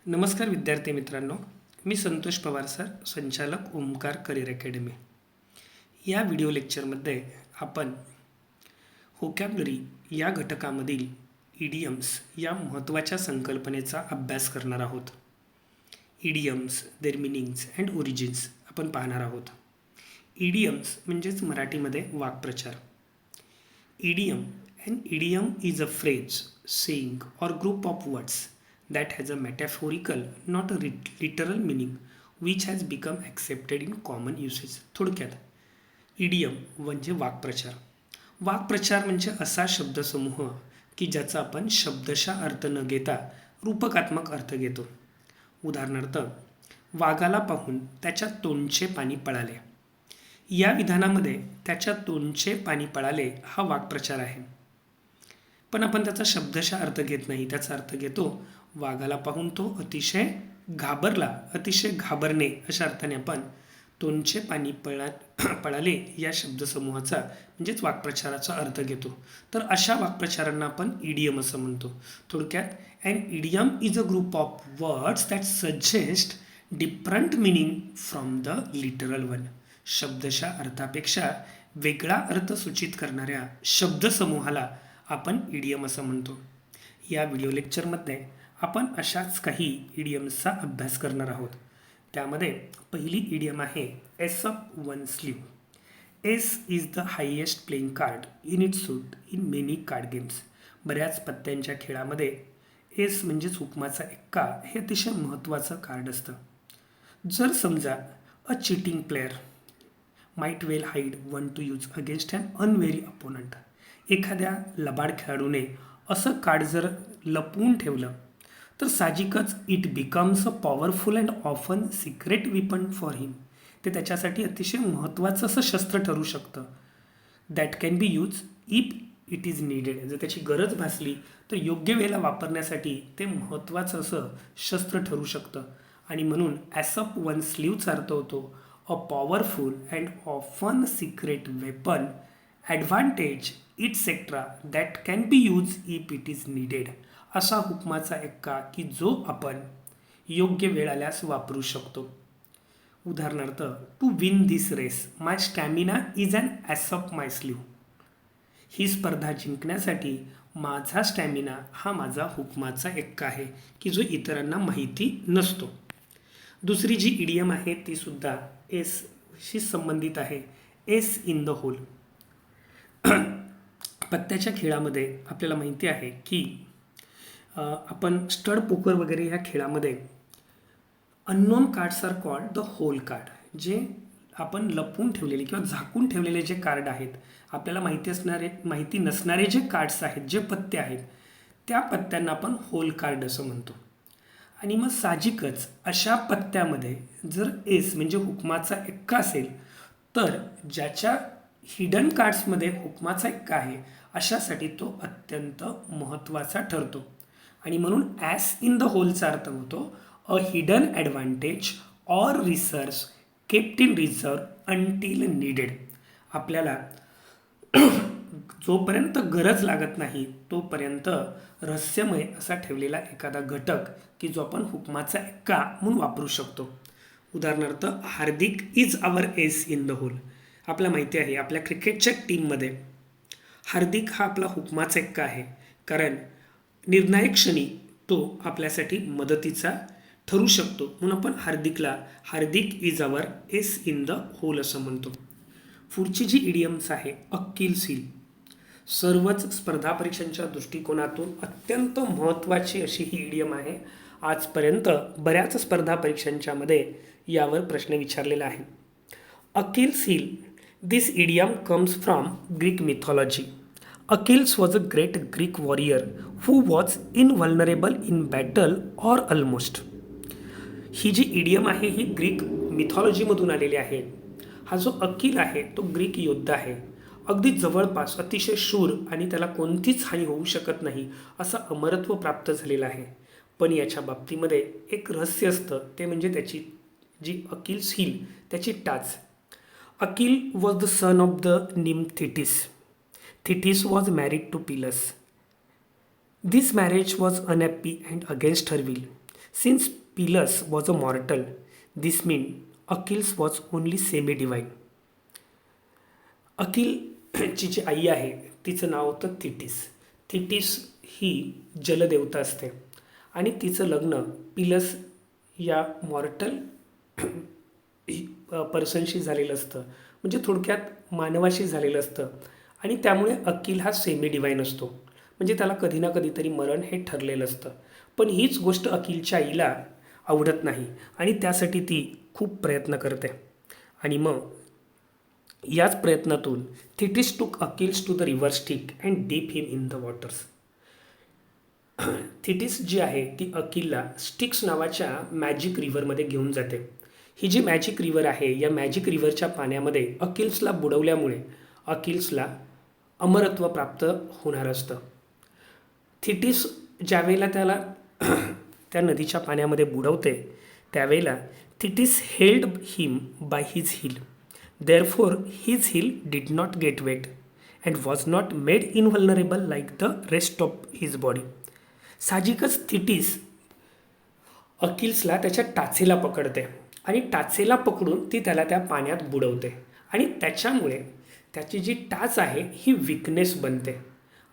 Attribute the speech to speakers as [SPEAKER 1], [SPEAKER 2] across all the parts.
[SPEAKER 1] नमस्कार विद्यार्थी मित्रांनो, मी संतोष पवार सर, संचालक ओमकार करिअर अकॅडमी. या व्हिडिओ लेक्चरमध्ये आपण व्होकॅब्युलरी या घटकामधील इडियम्स या महत्त्वाच्या संकल्पनेचा अभ्यास करणार आहोत. Idioms, their meanings and origins आपण पाहणार आहोत. इडियम्स म्हणजेच मराठीमध्ये वाक्प्रचार. An idiom is a phrase, saying, or group of words that has a metaphorical, not a literal meaning, which has become accepted in common usage. थोडक्यात idiom म्हणजे वाक्प्रचार. वाक्प्रचार म्हणजे असा शब्दसमूह की ज्याचा आपण शब्दशः अर्थ न घेता रूपकात्मक अर्थ घेतो. उदाहरणार्थ, वाघाला पाहून त्याच्या तोंडचे पाणी पळाले. या विधानामध्ये त्याच्या तोंडचे पाणी पळाले हा वाक्प्रचार आहे. पण आपण त्याचा शब्दशः अर्थ घेत नाही. त्याचा अर्थ घेतो वाघाला पाहून तो अतिशय घाबरला, अतिशय घाबरणे अशा अर्थाने आपण तोंडचे पाणी पळाले या शब्दसमूहाचा म्हणजेच वाक्प्रचाराचा अर्थ घेतो. तर अशा वाक्प्रचारांना आपण इडियम असं म्हणतो. थोडक्यात, an idiom is a group of words that suggest different meaning from the literal one. शब्दशः अर्थापेक्षा वेगळा अर्थ सूचित करणाऱ्या शब्दसमूहाला आपण इडियम असं म्हणतो. या व्हिडिओ लेक्चरमध्ये आपण अशाच काही इडियम्सचा अभ्यास करणार आहोत. त्यामध्ये पहिली इडियम आहे S up one slew. S is the highest playing card in its suit in many card games. बऱ्याच पत्त्यांच्या खेळामध्ये एस म्हणजेच हुकमाचा एक्का हे अतिशय महत्त्वाचं कार्ड असतं. जर समजा a cheating player might well hide one to use against an unwary opponent. एखाद्या लबाड खेळाडूने असं कार्ड जर लपवून ठेवलं तर साहजिकच it becomes a powerful and often secret weapon for him. ते त्याच्यासाठी अतिशय महत्त्वाचं असं शस्त्र ठरू शकतं. That can be use if it is needed. जर त्याची गरज भासली तर योग्य वेळेला वापरण्यासाठी ते महत्त्वाचं असं शस्त्र ठरू शकतं. आणि म्हणून ॲस अप वन स्लीवचा अर्थ होतो a powerful and often secret weapon, advantage etcetera that can be use if it is needed. असा हुकमाचा एक्का की जो आपण योग्य वेळ आल्यास वापरू शकतो. उदाहरणार्थ, to win this race my stamina is an ace up my sleeve. ही स्पर्धा जिंकण्यासाठी माझा स्टॅमिना हा माझा हुकमाचा एक्का आहे की जो इतरांना माहिती नसतो. दुसरी जी इडियम आहे ती सुद्धा एसशी संबंधित आहे. Ace in the hole. पत्त्याच्या खेळामध्ये आपल्याला माहिती आहे की आपण स्टड पोकर वगैरे ह्या खेळामध्ये unknown cards are called the hole card. जे आपण लपवून ठेवलेले किंवा झाकून ठेवलेले जे कार्ड आहेत, आपल्याला माहिती नसणारे जे कार्ड्स आहेत, जे पत्ते आहेत, त्या पत्त्यांना आपण होल कार्ड असं म्हणतो. आणि मग साहजिकच अशा पत्त्यामध्ये जर एस म्हणजे हुकमाचा एक्का असेल तर ज्याच्या हिडन कार्ड्समध्ये हुकमाचा एक्का आहे अशासाठी तो अत्यंत महत्त्वाचा ठरतो. आणि म्हणून ॲस इन द होलचा अर्थ होतो a hidden advantage or research kept in reserve until needed. आपल्याला जोपर्यंत गरज लागत नाही तोपर्यंत रहस्यमय असा ठेवलेला एखादा घटक की जो आपण हुकमाचा एक्का म्हणून वापरू शकतो. उदाहरणार्थ, Hardik is our ace in the hole. आपल्याला माहिती आहे आपल्या क्रिकेटच्या टीममध्ये हार्दिक हा आपला हुकमाचा एक्का आहे, कारण निर्णायक क्षणी तो आपल्यासाठी मदतीचा ठरू शकतो. म्हणून आपण Hardik is our ace in the hole असं म्हणतो. पुढची जी इडियम्स आहे अक्किल सील. सर्वच स्पर्धा परीक्षांच्या दृष्टिकोनातून अत्यंत महत्त्वाची अशी ही इडियम आहे. आजपर्यंत बऱ्याच स्पर्धा परीक्षांच्यामध्ये यावर प्रश्न विचारलेला आहे. अक्किल heel. This idiom comes from Greek mythology. Achilles was a great Greek warrior who was invulnerable in battle or almost. ही जी इडियम आहे ही ग्रीक मिथॉलॉजीमधून आलेली आहे. हा जो अकिल आहे तो ग्रीक योद्धा आहे. अगदी जवळपास अतिशय शूर आणि त्याला कोणतीच हानी होऊ शकत नाही असं अमरत्व प्राप्त झालेलं आहे. पण याच्या बाबतीमध्ये एक रहस्य असतं, ते म्हणजे त्याची जी अकिल्स हील त्याची टाच. Akil was the son of the निम थिटिस. Thetis was married to Pylus. This marriage was unhappy and against her will. Since Peleus was a mortal, this means Achilles was only semi-divine. अखिलची जी आई आहे तिचं नाव होतं थिटिस. थिटिस ही जलदेवता असते आणि तिचं लग्न पिलस या मॉर्टल पर्सनशी झालेलं असतं, म्हणजे थोडक्यात मानवाशी झालेलं असतं. आणि त्यामुळे अखिल हा सेमी डिवाईन असतो, म्हणजे त्याला कधी ना कधीतरी मरण हे ठरलेलं असतं. पण हीच गोष्ट अखिलच्या आईला आवडत नाही आणि त्यासाठी ती खूप प्रयत्न करते. आणि मग याच प्रयत्नातून Thetis took Achilles to the river Styx and dip him in the waters. Thetis जी आहे ती अकिलला स्टिक्स नावाच्या मॅजिक रिव्हरमध्ये घेऊन जाते. ही जी मॅजिक रिव्हर आहे या मॅजिक रिव्हरच्या पाण्यामध्ये अकिल्सला बुडवल्यामुळे अकिल्सला अमरत्व प्राप्त होणार असतं. थिटिस ज्यावेळेला त्याला त्या नदीच्या पाण्यामध्ये बुडवते त्यावेळेला Thetis held him by his heel. Therefore, his heel did not get wet and was not made invulnerable like the rest of his body. साहजिकच थिटिस अकिल्सला त्याच्या टाचेला पकडते आणि टाचेला पकडून ती त्याला त्या पाण्यात बुडवते आणि त्याच्यामुळे त्याची जी टाच आहे ही विकनेस बनते.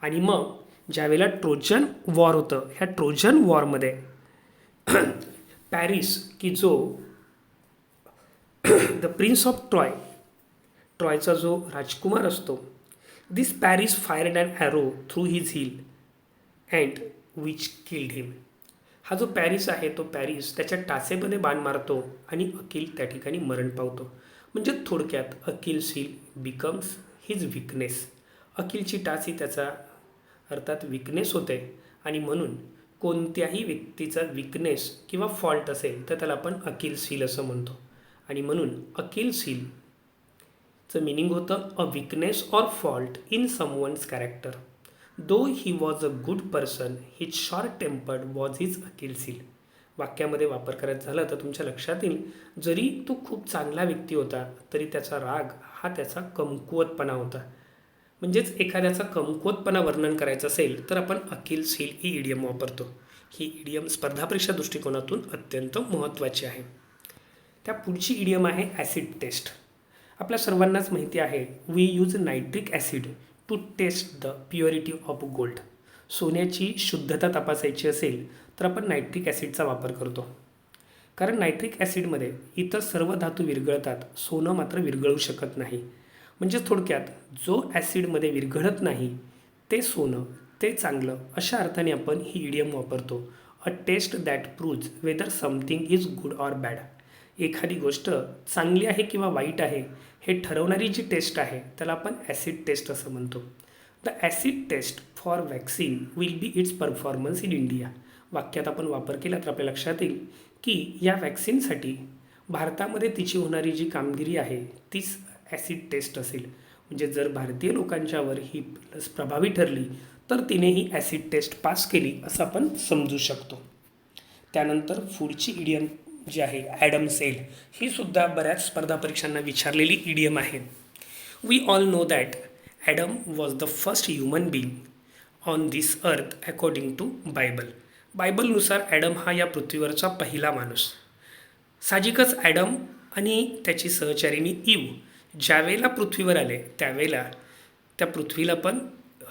[SPEAKER 1] आणि मग ज्यावेळेला ट्रोजन वॉर होतं ह्या ट्रोजन वॉरमध्ये पॅरिस की जो द प्रिन्स ऑफ ट्रॉयचा जो राजकुमार असतो, this Paris fired and arrow through his heel and which killed him. हा जो पॅरिस आहे तो पॅरिस त्याच्या टाचेमध्ये बाण मारतो आणि अकिल त्या ठिकाणी मरण पावतो. म्हणजे थोडक्यात अकिल्स हिल बिकम्स हिज विकनेस. अकिलची टाच ही त्याचा अर्थात विकनेस होते आणि म्हणून कोणत्याही व्यक्तीचा विकनेस किंवा फॉल्ट असेल तर त्याला आपण अकिल्स हिल असं म्हणतो. आणि म्हणून अकिल्स हिलचं मिनिंग होतं a weakness or fault in someone's character. Though he was a good person his short tempered was his Achilles heel. वाक्यामध्ये वापर करायचा झाला तर तुमच्या लक्षात येईल, जरी तो खूप चांगला व्यक्ती होता तरी त्याचा राग हा त्याचा कमकुवतपणा होता. म्हणजेच एखाद्याचा कमकुवतपणा वर्णन करायचं असेल तर आपण अकिल्स हिल ही इडियम वापरतो. ही इडियम स्पर्धा परीक्षा दृष्टिकोनातून अत्यंत महत्त्वाची आहे. त्या पुढची इडियम आहे ॲसिड टेस्ट. आपल्या सर्वांनाच माहिती आहे we use nitric acid to test the purity of gold. सोन्याची शुद्धता तपासायची असेल तर आपण नायट्रिक ॲसिडचा वापर करतो, कारण नायट्रिक ॲसिडमध्ये इतर सर्व धातू विरघळतात, सोनं मात्र विरघळू शकत नाही. म्हणजे थोडक्यात जो ॲसिडमध्ये विरघळत नाही ते सोनं, ते चांगलं, अशा अर्थाने आपण ही इडियम वापरतो. A test that proves whether something is good or bad. एखादी गोष्ट चांगली आहे किंवा वाईट आहे हे ठरवणारी जी टेस्ट आहे त्याला आपण ॲसिड टेस्ट असं म्हणतो. The acid test for vaccine will be its performance in India. वाक्यात आपण वापर केला तर आपल्या लक्षात येईल की या वॅक्सिनसाठी भारतामध्ये तिची होणारी जी कामगिरी आहे तीच ॲसिड टेस्ट असेल. म्हणजे जर भारतीय लोकांच्यावर ही लस प्रभावी ठरली तर तिने ही ॲसिड टेस्ट पास केली असं आपण समजू शकतो. त्यानंतर पुढची इडियम जी आहे ॲडम सेल, ही सुद्धा बऱ्याच स्पर्धा परीक्षांना विचारलेली इडियम आहे. We all know that Adam was the first human being on this earth according to Bible. बायबलनुसार ॲडम हा या पृथ्वीवरचा पहिला माणूस. साहजिकच ॲडम आणि त्याची सहचारिणी ईव ज्यावेळेला पृथ्वीवर आले त्यावेळेला त्या पृथ्वीला पण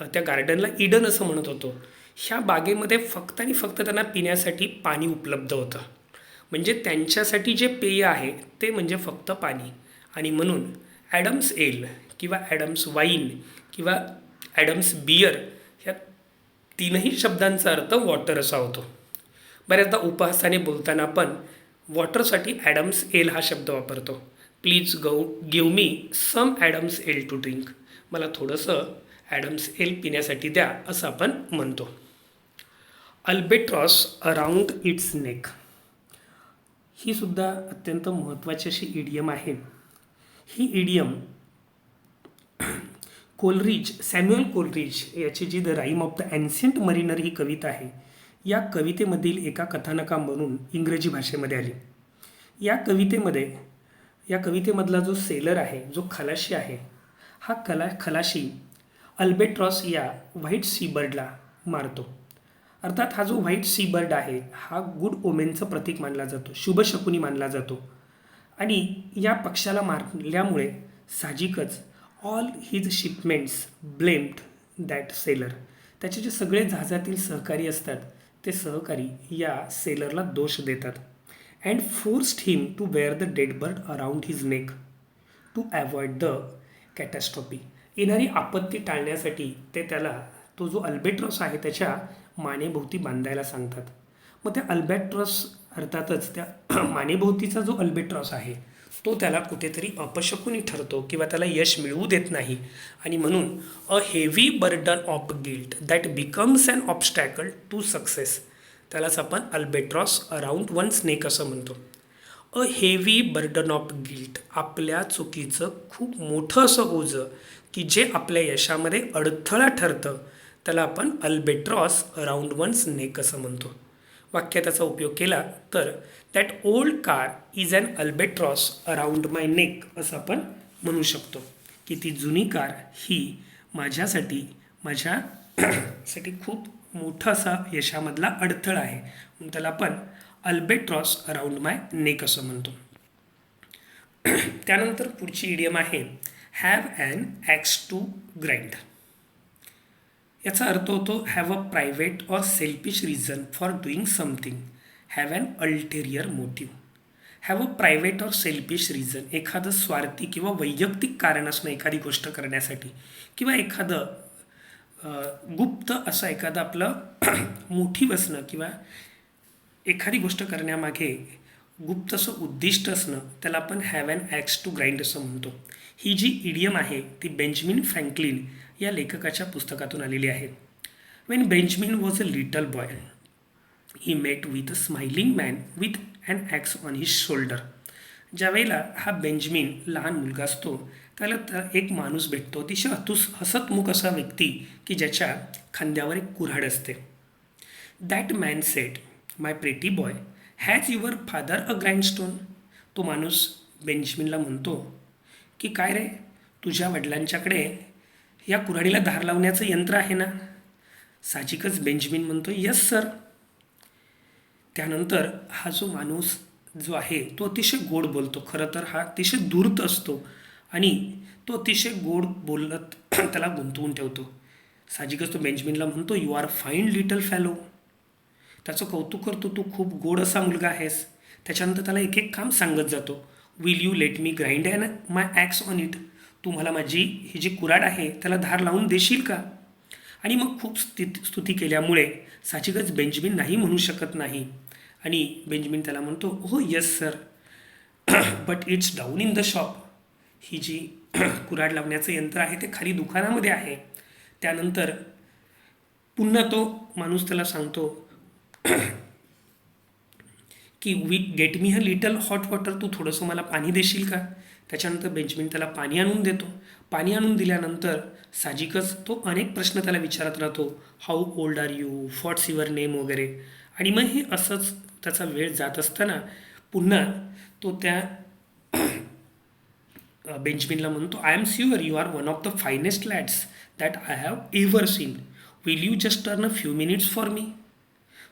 [SPEAKER 1] त्या गार्डनला ईडन असं म्हणत होतो. ह्या बागेमध्ये फक्त आणि फक्त त्यांना पिण्यासाठी पाणी उपलब्ध होतं. म्हणजे त्यांच्यासाठी जे पेय आहे ते म्हणजे फक्त पाणी. आणि म्हणून ॲडम्स एल किंवा ॲडम्स वाईन किंवा ॲडम्स बियर ह्या तीनही शब्दांचा अर्थ वॉटर असा होतो. बऱ्याचदा उपहासाने बोलताना आपण वॉटरसाठी ॲडम्स एल हा शब्द वापरतो. Please give me some Adam's ale to drink. मला थोडंसं ॲडम्स एल पिण्यासाठी द्या असं आपण म्हणतो. अल्बेट्रॉस अराउंड इट्स नेक, ही सुद्धा अत्यंत महत्त्वाची अशी इडियम आहे. ही इडियम सॅम्युअल कोलरिज याची जी the Rime of the Ancient Mariner ही कविता आहे या कवितेमधील एका कथानकामधून इंग्रजी भाषेमध्ये आली. या कवितेमधला जो सेलर आहे, जो खलाशी आहे, हा खलाशी अल्बेट्रॉस या व्हाईट सी बर्डला मारतो. अर्थात हा जो व्हाईट सी बर्ड आहे हा गुड ओमेनचं प्रतीक मानला जातो, शुभशकुनी मानला जातो. आणि या पक्षाला मारल्यामुळे साहजिकच all his shipments blamed that seller. त्याचे जे सगळे जहाजातील सहकारी असतात ते सहकारी या सेलरला दोष देतात. And forced him to wear the dead bird around his neck to avoid the catastrophe. येणारी आपत्ती टाळण्यासाठी ते त्याला तो जो अल्बेट्रॉस आहे त्याच्या मानेभोवती बांधायला सांगतात. मग त्या अल्बेट्रॉस अर्थातच त्या मानेभोवतीचा जो अल्बेट्रॉस आहे तो त्याला कुठेतरी अपशकुनी ठरतो किंवा त्याला यश मिळवू देत नाही. आणि म्हणून a heavy burden of guilt that becomes an obstacle to success, त्यालाच आपण अल्बेट्रॉस अराउंड वन्स नेक असं म्हणतो. A heavy burden of guilt, आपल्या चुकीचं खूप मोठं असं ओझं की जे आपल्या यशामध्ये अडथळा ठरतं त्याला आपण अल्बेट्रॉस अराउंड वन्स नेक असं म्हणतो. वाक्यात त्याचा उपयोग केला तर that old car is an albatross around my neck असं आपण म्हणू शकतो की ती जुनी कार ही माझ्यासाठी खूप मोठा असा यशामधला अडथळा आहे, म्हणून त्याला आपण अल्बेट्रॉस अराउंड माय नेक असं म्हणतो. त्यानंतर पुढची इडियम आहे have an axe to grind. याचा अर्थ होतो have a private or selfish reason for doing something, have an ulterior motive. Have a private or selfish reason, एखादं स्वार्थी किंवा वैयक्तिक कारण असणं एखादी गोष्ट करण्यासाठी, किंवा एखादं गुप्त असं एखादं आपलं मोठीव असणं किंवा एखादी गोष्ट करण्यामागे गुप्त असं उद्दिष्ट असणं त्याला आपण have an axe to grind असं म्हणतो. ही जी इडियम आहे ती बेंजामिन फ्रँकलिन या लेखकाच्या पुस्तकातून आलेली आहे. When Benjamin was a little boy he met with a smiling man with an axe on his shoulder. ज्यावेळेला हा बेंजामिन लहान मुलगा असतो त्याला एक माणूस भेटतो, अतिशय हसतमुख असा व्यक्ती की ज्याच्या खांद्यावर एक कुऱ्हाड असते. That man said my pretty boy has your father a grindstone. तो माणूस बेंजामिनला म्हणतो की काय रे, तुझ्या वडिलांच्याकडे या कुऱ्हाडीला धार लावण्याचं यंत्र आहे ना. साहजिकच बेंजामिन म्हणतो यस सर. त्यानंतर हा जो माणूस जो आहे तो अतिशय गोड बोलतो. खरं तर हा अतिशय धूर्त असतो आणि तो अतिशय गोड बोलत त्याला गुंतवून ठेवतो. साहजिकच तो बेंजामिनला म्हणतो you are fine little fellow. त्याचं कौतुक करतो, तू खूप गोड असा मुलगा आहेस. त्याच्यानंतर त्याला एक एक काम सांगत जातो. Will you let me grind and my axe on it. तू मला माझी ही जी कुऱ्हाड आहे त्याला धार लावून देशील का. आणि मग खूप स्तुती केल्यामुळे साहजिकच बेंजामिन नाही म्हणू शकत नाही आणि बेंजामिन त्याला म्हणतो हो yes sir but it's down in the shop. ही जी कुऱ्हाड लावण्याचं यंत्र आहे ते खाली दुकानामध्ये आहे. त्यानंतर पुन्हा तो माणूस त्याला सांगतो की get me a little hot water, तू थोडंसं मला पाणी देशील का. त्याच्यानंतर बेंजामिन त्याला पाणी आणून देतो. पाणी आणून दिल्यानंतर साहजिकच तो अनेक प्रश्न त्याला विचारत राहतो. How old are you, what's your name वगैरे. आणि मग हे असंच त्याचा वेळ जात असताना पुन्हा तो त्या बेंजामिनला म्हणतो I am sure you are one of the finest lads that I have ever seen. Will you just turn a few minutes for me.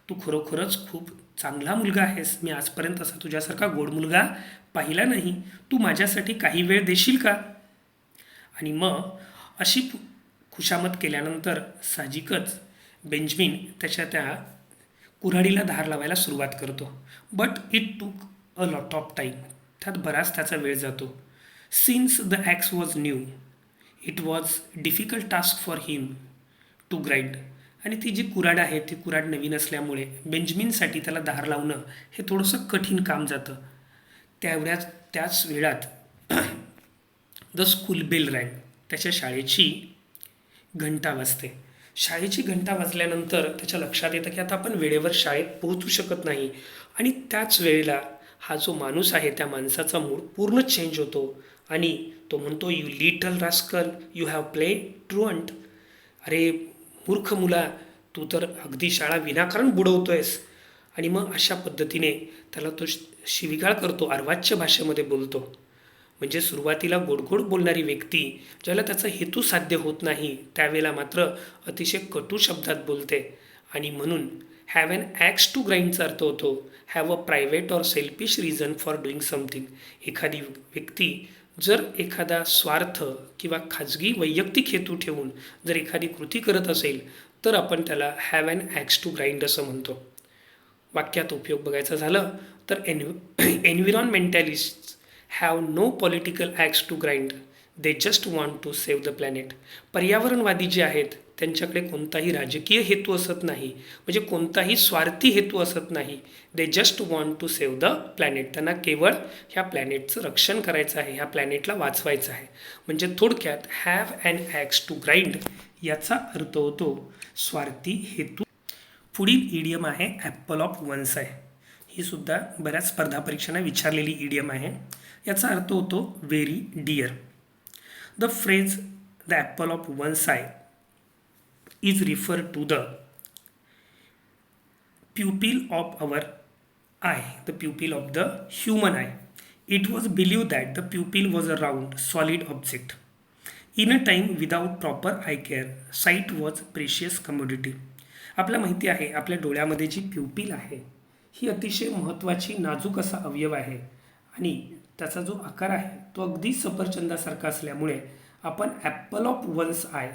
[SPEAKER 1] तू खरोखरच खूप चांगला मुलगा आहेस. मी आजपर्यंत असा तुझ्यासारखा गोड मुलगा पाहिला नाही. तू माझ्यासाठी काही वेळ देशील का. आणि मग अशी खुशामत केल्यानंतर साहजिकच बेंजामिन त्याच्या त्या कुऱ्हाडीला धार लावायला सुरुवात करतो. But it took a lot of time. त्यात बराच त्याचा वेळ जातो. Since the axe was new it was difficult task for him to grind. आणि ती जी कुऱ्हाड आहे ती कुऱ्हाड नवीन असल्यामुळे बेंजामिनसाठी त्याला धार लावणं हे थोडंसं कठीण काम जातं. त्याच वेळात द स्कूल बेल रँग. त्याच्या शाळेची घंटा वाजते. शाळेची घंटा वाजल्यानंतर त्याच्या लक्षात येतं की आता आपण वेळेवर शाळेत पोहोचू शकत नाही. आणि त्याच वेळेला हा जो माणूस आहे त्या माणसाचा मूड पूर्ण चेंज होतो आणि तो म्हणतो you little rascal you have play truant. अरे मूर्ख मुला, तू तर अगदी शाळा विनाकारण बुडवतोयस. आणि मग अशा पद्धतीने त्याला तो शिवीगाळ करतो, अर्वाच्य भाषेमध्ये बोलतो. म्हणजे सुरुवातीला गोडगोड बोलणारी व्यक्ती ज्याला त्याचा हेतू साध्य होत नाही त्यावेळेला मात्र अतिशय कटू शब्दात बोलते आणि म्हणून हॅव ॲन ॲक्स टू ग्राइंडचा अर्थ होतो have a private or selfish reason for doing something. एखादी व्यक्ती जर एखादा स्वार्थ किंवा खाजगी वैयक्तिक हेतू ठेवून जर एखादी कृती करत असेल तर आपण त्याला have an axe to grind असं म्हणतो. वाक्यात उपयोग बघायचा झालं तर environmentalist have no political axe to grind, they just want to save the planet. पर्यावरणवादी जे आहेत त्यांच्याकडे कोणताही राजकीय हेतू असत नाही, म्हणजे कोणताही स्वार्थी हेतू असत नाही. They just want to save the planet. त्यांना केवळ ह्या प्लॅनेटचं रक्षण करायचं आहे, ह्या प्लॅनेटला वाचवायचं आहे. म्हणजे थोडक्यात have an axe to grind याचा अर्थ होतो स्वार्थी हेतू. पुढील इडियम आहे ॲपल ऑफ वन्स आहे. ही सुद्धा बऱ्याच स्पर्धा परीक्षांना विचारलेली इडियम आहे. याचा अर्थ होतो very dear. The phrase the apple of one's eye is referred to the pupil of our eye, the pupil of the human eye. It was believed that the pupil was a round, solid object. In a time without proper eye care, sight was precious commodity. आपल्याला माहिती आहे आपल्या डोळ्यामध्ये जी pupil आहे ही अतिशय महत्त्वाची नाजूक असा अवयव आहे आणि त्याचा जो आकार आहे तो अगदी सफरचंदासारखा असल्यामुळे आपण ॲपल ऑफ वन्स आय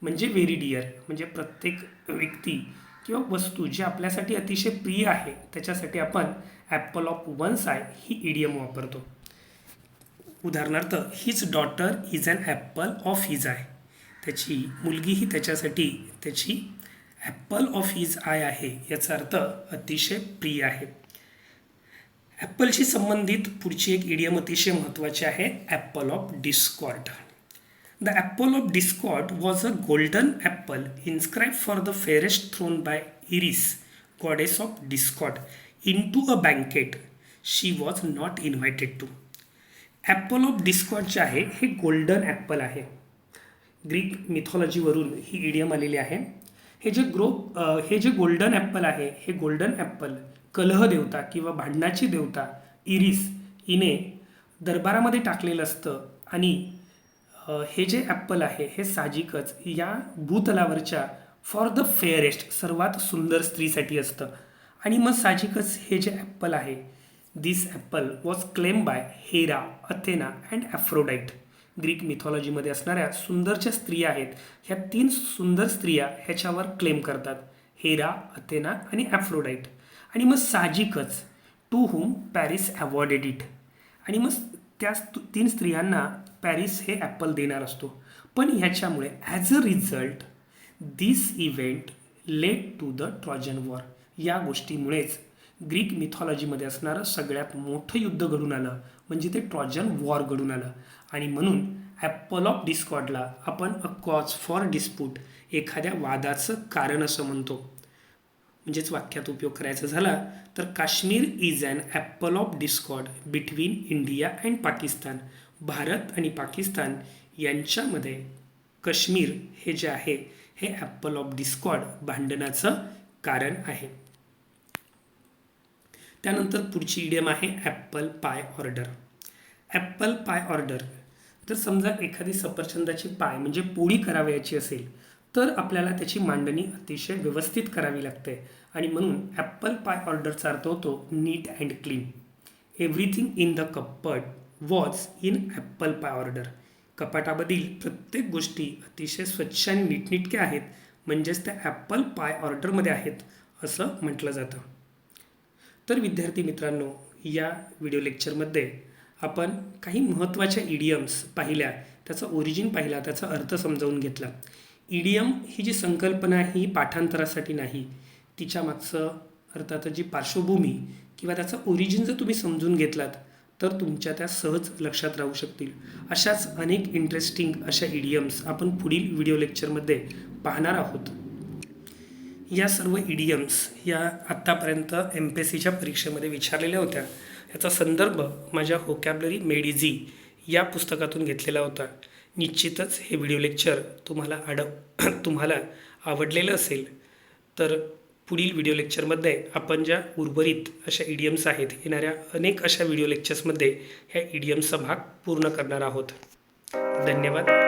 [SPEAKER 1] म्हणजे व्हेरी डिअर म्हणजे प्रत्येक व्यक्ती किंवा वस्तू जी आपल्यासाठी अतिशय प्रिय आहे त्याच्यासाठी आपण ॲपल ऑफ वन्स आय ही इडियम वापरतो. उदाहरणार्थ his daughter is an apple of his eye. त्याची मुलगी ही त्याच्यासाठी त्याची ॲपल ऑफ हिज आय आहे, याचा अर्थ अतिशय प्रिय आहे. ॲपलशी संबंधित पुढची एक इडियम अतिशय महत्त्वाची आहे Apple of Discord. The apple of discord was a golden apple inscribed for the fairest thrown by Iris, goddess of discord, into a banquet she was not invited to. Apple of Discord जे आहे हे golden Apple आहे. Greek मिथॉलॉजीवरून ही idiom आलेली आहे. हे जे golden Apple आहे हे गोल्डन ॲपल कलह देवता किंवा भांडणाची देवता इरिस हिने दरबारामध्ये टाकलेलं असतं आणि हे जे ॲपल आहे हे साहजिकच या भूतलावरच्या फॉर द फेअरेस्ट सर्वात सुंदर स्त्रीसाठी असतं. आणि मग साहजिकच हे जे ॲपल आहे दिस ॲपल वॉज क्लेम बाय हेरा, अथेना अँड ॲफ्रोडाईट. ग्रीक मिथॉलॉजीमध्ये असणाऱ्या सुंदर ज्या स्त्रिया आहेत ह्या 3 सुंदर स्त्रिया ह्याच्यावर क्लेम करतात, हेरा, अथेना आणि ॲफ्रोडाईट. आणि मग साहजिकच to whom Paris awarded it. आणि मग त्या 3 स्त्रियांना पॅरिस हे ॲपल देणार असतो. पण ह्याच्यामुळे as a result this event led to the Trojan war. या गोष्टीमुळेच ग्रीक मिथॉलॉजीमध्ये असणारं सगळ्यात मोठं युद्ध घडून आलं, म्हणजे ते ट्रॉजन वॉर घडून आलं. आणि म्हणून ॲपल ऑफ डिस्कॉर्डला आपण अ कॉज फॉर डिस्प्यूट, एखाद्या वादाचं कारण असं म्हणतो. म्हणजेच वाक्यात उपयोग करायचा झाला तर Kashmir is an apple of discord between India and Pakistan. Bharat आणि पाकिस्तान यांच्यामध्ये काश्मीर हे जे आहे हे ॲपल ऑफ डिस्कॉर्ड भांडणाचं कारण आहे. त्यानंतर पुढची इडियम आहे Apple pie order. Apple pie order, जर समजा एखादी सफरचंदाची पाय म्हणजे पोळी करावयाची असेल तर आपल्याला त्याची मांडणी अतिशय व्यवस्थित करावी लागते. आणि म्हणून ॲपल पाय ऑर्डरचा अर्थ होतो neat and clean. Everything in the cupboard was in apple pie order. कपाटामधील प्रत्येक गोष्टी अतिशय स्वच्छ आणि नीटनेटक्या आहेत, म्हणजेच त्या ॲपल पाय ऑर्डरमध्ये आहेत असं म्हटलं जातं. तर विद्यार्थी मित्रांनो, या व्हिडिओ लेक्चरमध्ये आपण काही महत्त्वाच्या इडियम्स पाहिल्या, त्याचा ओरिजिन पाहिला, त्याचा अर्थ समजावून घेतला. इडियम ही जी संकल्पना ही पाठांतरासाठी नाही, तिच्या मागचं अर्थात जी पार्श्वभूमी किंवा त्याचं ओरिजिन जर तुम्ही समजून घेतलात तर तुमच्या त्या सहज लक्षात राहू शकतील. अशाच अनेक इंटरेस्टिंग अशा इडियम्स आपण पुढील व्हिडिओ लेक्चरमध्ये पाहणार आहोत. या सर्व इडियम्स या आत्तापर्यंत MPSCच्या परीक्षेमध्ये विचारलेल्या होत्या. याचा संदर्भ माझ्या व्होकॅब्युलरी मेड इझी या पुस्तकातून घेतलेला होता. निश्चितच हे व्हिडिओ लेक्चर तुम्हाला आवडलेलं असेल. तर पुढील व्हिडिओ लेक्चरमध्ये आपण ज्या उर्वरित अशा इडियम्स आहेत, येणाऱ्या अनेक अशा व्हिडिओ लेक्चर्समध्ये ह्या इडियम्सचा भाग पूर्ण करणार आहोत. धन्यवाद.